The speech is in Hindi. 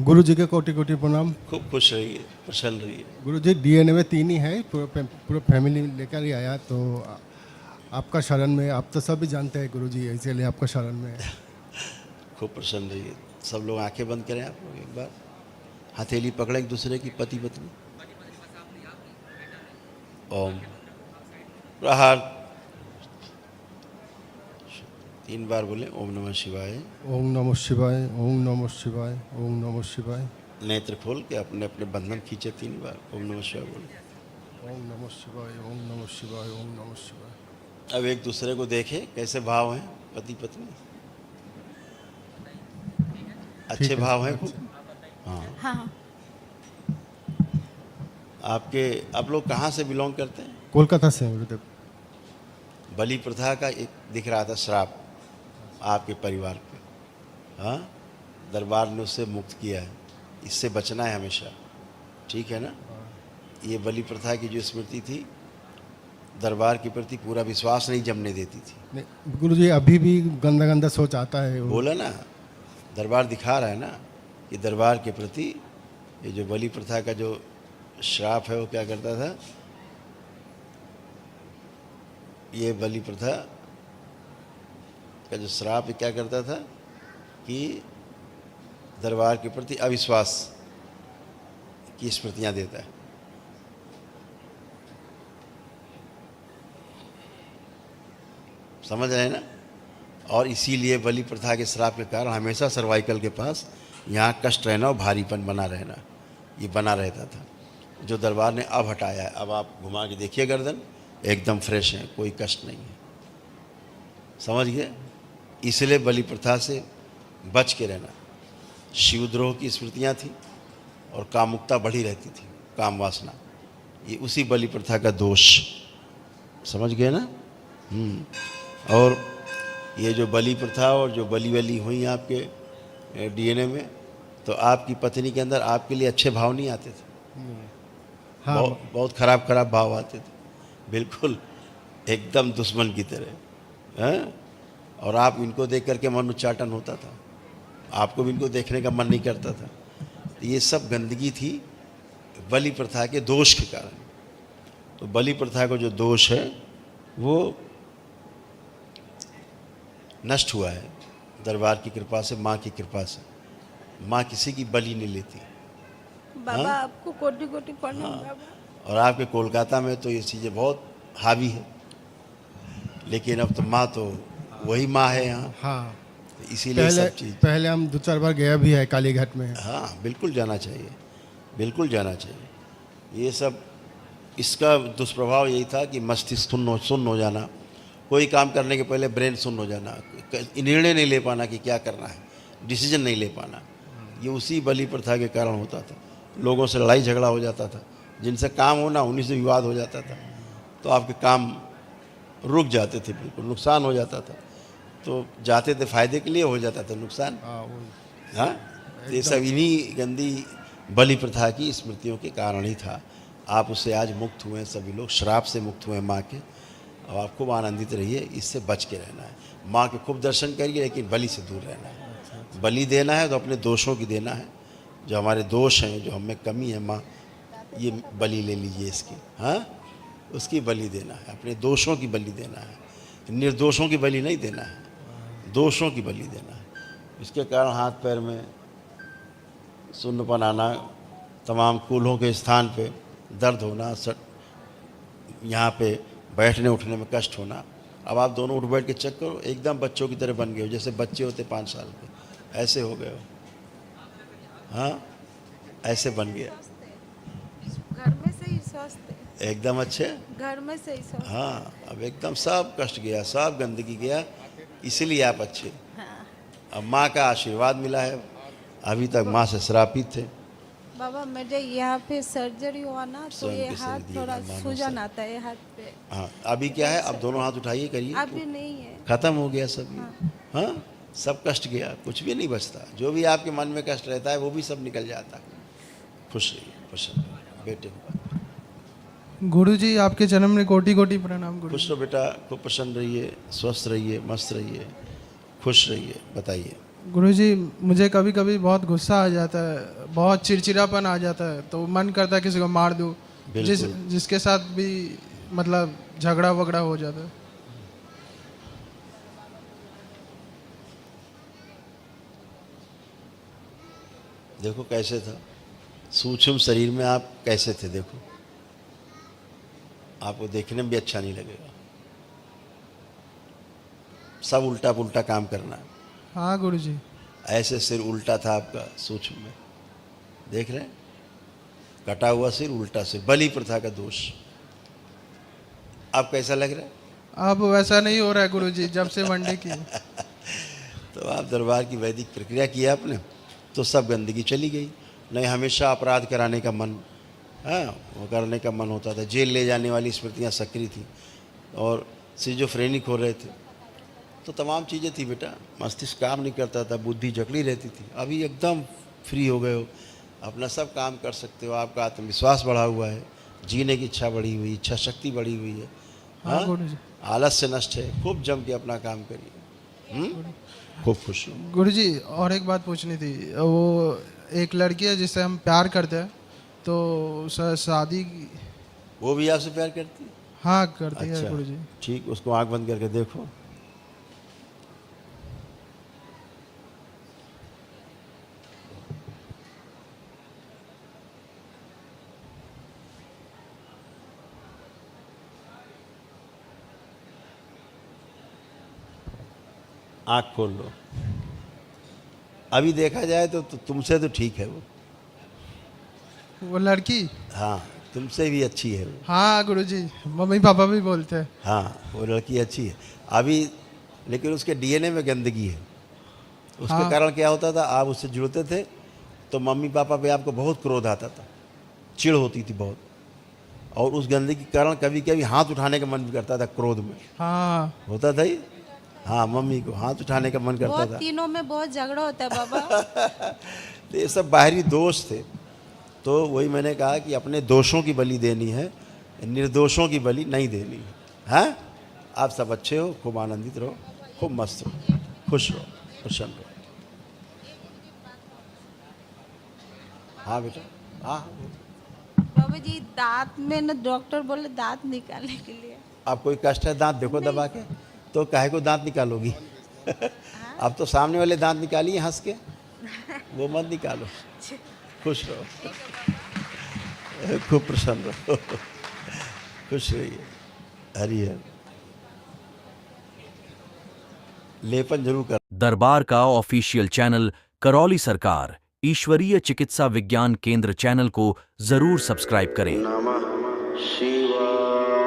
गुरु जी के कोटि कोटि प्रणाम। खूब खुश रहिए, प्रसन्न रहिए। गुरु जी डीएनए में 3 ही है, पूरा फैमिली लेकर ही आया, तो आपका शरण में, आप तो सभी जानते हैं गुरु जी, इसीलिए आपका शरण में है। खूब प्रसन्न रहिए। सब लोग आंखें बंद करें, आप लोग एक बार हथेली पकड़े एक दूसरे की, पति पत्नी। ओम प्रहार 3 बार बोले ओम नमः शिवाय। ओम नमः शिवाय, ओम नमः शिवाय, ओम नमः शिवाय। नेत्र खोल के अपने अपने बंधन खींचे 3 बार ओम नमः शिवाय बोले। ओम नमः शिवाय, ओम नमः शिवाय, ओम नमः शिवाय। अब एक दूसरे को देखें कैसे भाव हैं पति पत्नी। अच्छे ठीक है, भाव हैं अच्छा। खूब। हाँ। हाँ, आप लोग कहाँ से बिलोंग करते हैं? कोलकाता से हैं गुरुदेव। बलि प्रथा का एक दिख रहा था श्राप आपके परिवार पे। हाँ, दरबार ने उससे मुक्त किया है, इससे बचना है हमेशा, ठीक है ना। ये बलि प्रथा की जो स्मृति थी, दरबार के प्रति पूरा विश्वास नहीं जमने देती थी। नहीं गुरु जी, अभी भी गंदा गंदा सोच आता है। बोला ना, दरबार दिखा रहा है ना कि दरबार के प्रति ये जो बलि प्रथा का जो श्राप है वो क्या करता था। ये बलि प्रथा का जो श्राप है क्या करता था कि दरबार के प्रति अविश्वास की स्मृतियां देता है। समझ रहे हैं ना। और इसीलिए बलि प्रथा के श्राप के कारण हमेशा सर्वाइकल के पास यहाँ कष्ट रहना और भारीपन बना रहना, ये बना रहता था, जो दरबार ने अब हटाया है। अब आप घुमा के देखिए गर्दन, एकदम फ्रेश है, कोई कष्ट नहीं है। समझ गए। इसलिए बलि प्रथा से बच के रहना। शिवद्रोह की स्मृतियाँ थी और कामुकता बढ़ी रहती थी, काम वासना, ये उसी बलि प्रथा का दोष। समझ गए ना। और ये जो बलि प्रथा और जो बलि हुई आपके डीएनए में, तो आपकी पत्नी के अंदर आपके लिए अच्छे भाव नहीं आते थे। हाँ, बहुत खराब खराब भाव आते थे, बिल्कुल एकदम दुश्मन की तरह हैं। और आप इनको देख करके मन उच्चाटन होता था, आपको भी इनको देखने का मन नहीं करता था। तो ये सब गंदगी थी बलि प्रथा के दोष के कारण। तो बलि प्रथा का जो दोष है वो नष्ट हुआ है दरबार की कृपा से, माँ की कृपा से। माँ किसी की बलि नहीं लेती। बाबा हाँ? आपको कोटि कोटि प्रणाम बाबा। और आपके कोलकाता में तो ये चीज़ें बहुत हावी है, लेकिन अब तो माँ तो वही माँ है यहाँ। हाँ। तो इसीलिए सब चीज़। पहले हम 2-4 बार गया भी है कालीघाट में। हाँ, बिल्कुल जाना चाहिए, बिल्कुल जाना चाहिए। ये सब, इसका दुष्प्रभाव यही था कि मस्तिष्क सुन्न हो जाना, कोई काम करने के पहले ब्रेन सुन्न हो जाना, निर्णय नहीं ले पाना कि क्या करना है, डिसीजन नहीं ले पाना। ये उसी बलि प्रथा के कारण होता था। लोगों से लड़ाई झगड़ा हो जाता था, जिनसे काम होना उन्हीं से विवाद हो जाता था, तो आपके काम रुक जाते थे, बिल्कुल नुकसान हो जाता था। तो जाते थे फायदे के लिए, हो जाता था नुकसान। हाँ, तो ये सब इन्हीं गंदी बलि प्रथा की स्मृतियों के कारण ही था। आप उससे आज मुक्त हुए हैं, सभी लोग श्राप से मुक्त हुए हैं माँ के। अब आप खूब आनंदित रहिए, इससे बच के रहना है। माँ के खूब दर्शन करिए, लेकिन बलि से दूर रहना है। बलि देना है तो अपने दोषों की देना है, जो हमारे दोष हैं, जो हमें कमी है, माँ ये बलि ले लीजिए इसकी। हाँ, उसकी बलि देना है, अपने दोषों की बलि देना है, निर्दोषों की बलि नहीं देना है, दोषों की बलि देना है। इसके कारण हाथ पैर में सुन्नपन आना, तमाम कूल्हों के स्थान पे दर्द होना, यहाँ पे बैठने उठने में कष्ट होना। अब आप दोनों उठ बैठ के चेक करो, एकदम बच्चों की तरह बन गए हो, जैसे बच्चे होते 5 साल के, ऐसे हो गए हो। हाँ, ऐसे बन गया, घर में से ही स्वस्थ है, एकदम अच्छे। घर में से ही स्वस्थ। हाँ, अब एकदम सब कष्ट गया, सब गंदगी गया, इसलिए आप अच्छे। हाँ अब माँ का आशीर्वाद मिला है। अभी तक माँ से श्रापित थे। बाबा, मेरे यहाँ पे सर्जरी हुआ ना, तो स्वयं ये के हाथ शरीर थोड़ा दिए सूजन आता है हाथ पे। हाँ, अभी क्या है, अब दोनों हाथ उठाइए, करिए, अभी नहीं है। खत्म हो गया सब ये। हाँ, सब कष्ट गया, कुछ भी नहीं बचता। जो भी आपके मन में कष्ट रहता है वो भी सब निकल जाता है। खुश रहिए, प्रसन्न रहिए, बेटे को गुरुजी आपके जन्म में कोटि कोटि प्रणाम। खुश रहो बेटा, खूब प्रसन्न रहिए, स्वस्थ रहिए, मस्त रहिए, खुश रहिए। बताइए। गुरुजी मुझे कभी कभी बहुत गुस्सा आ जाता है, बहुत चिड़चिड़ापन आ जाता है, तो मन करता है किसी को मार दूं। जिसके साथ भी मतलब झगड़ा वगड़ा हो जाता है। देखो कैसे था, सूक्ष्म शरीर में आप कैसे थे, देखो आपको देखने में भी अच्छा नहीं लगेगा। सब उल्टा पुल्टा काम करना है। हाँ गुरुजी। ऐसे सिर उल्टा था आपका सूक्ष्म में, देख रहे हैं, कटा हुआ सिर, उल्टा सिर, बलि प्रथा का दोष। अब कैसा लग रहा है? अब वैसा नहीं हो रहा है गुरुजी, जब से वनडे की। तो आप दरबार की वैदिक प्रक्रिया किया आपने तो सब गंदगी चली गई। नहीं हमेशा अपराध कराने का मन, हाँ वो करने का मन होता था, जेल ले जाने वाली स्मृतियाँ सक्रिय थी और सिजोफ्रेनिक हो रहे थे, तो तमाम चीज़ें थी बेटा। मस्तिष्क काम नहीं करता था, बुद्धि जकड़ी रहती थी। अभी एकदम फ्री हो गए हो, अपना सब काम कर सकते हो, आपका आत्मविश्वास बढ़ा हुआ है, जीने की इच्छा बढ़ी हुई, इच्छा शक्ति बढ़ी हुई है। हाँ गुरुजी। आलस्य नष्ट है, खूब जम के अपना काम करिए। खूब खुश हो। गुरुजी और एक बात पूछनी थी, वो एक लड़की है जिससे हम प्यार करते हैं, तो शादी। वो भी आपसे प्यार करती है? हाँ करती है अच्छा गुरुजी। ठीक, उसको आंख बंद करके देखो। आंख खोल लो। अभी देखा जाए तो तुमसे तो ठीक है वो लड़की। हाँ तुमसे भी अच्छी है वो। हाँ गुरुजी, मम्मी पापा भी बोलते हैं। हाँ वो लड़की अच्छी है अभी, लेकिन उसके डीएनए में गंदगी है। उसके हाँ। कारण क्या होता था, आप उससे जुड़ते थे तो मम्मी पापा पे आपको बहुत क्रोध आता था, चिढ़ होती थी बहुत, और उस गंदगी के कारण कभी कभी हाथ उठाने का मन भी करता था क्रोध में। हाँ होता था ही। हाँ मम्मी को हाथ उठाने का मन करता बहुत था। तीनों में बहुत झगड़ा होता है बाबा। तो ये सब बाहरी दोष थे। तो वही मैंने कहा कि अपने दोषों की बलि देनी है, निर्दोषों की बलि नहीं देनी है। हाँ आप सब अच्छे हो, खूब आनंदित रहो, खूब मस्त रहो, खुश रहो, प्रसन्न रहो। हाँ बेटा। हाँ बाबा जी दांत में ना डॉक्टर बोले दांत निकालने के लिए। आप कोई कष्ट है, दांत देखो दबा के, तो काहे को दांत निकालोगी? अब तो सामने वाले दांत निकालिए हंस के, वो मत निकालो। खुश रहो, खूब प्रसन्न रहो, खुश रहिए। हरि हर। लेपन जरूर कर। दरबार का ऑफिशियल चैनल करौली सरकार ईश्वरीय चिकित्सा विज्ञान केंद्र चैनल को जरूर सब्सक्राइब करें। नमः शिवाय।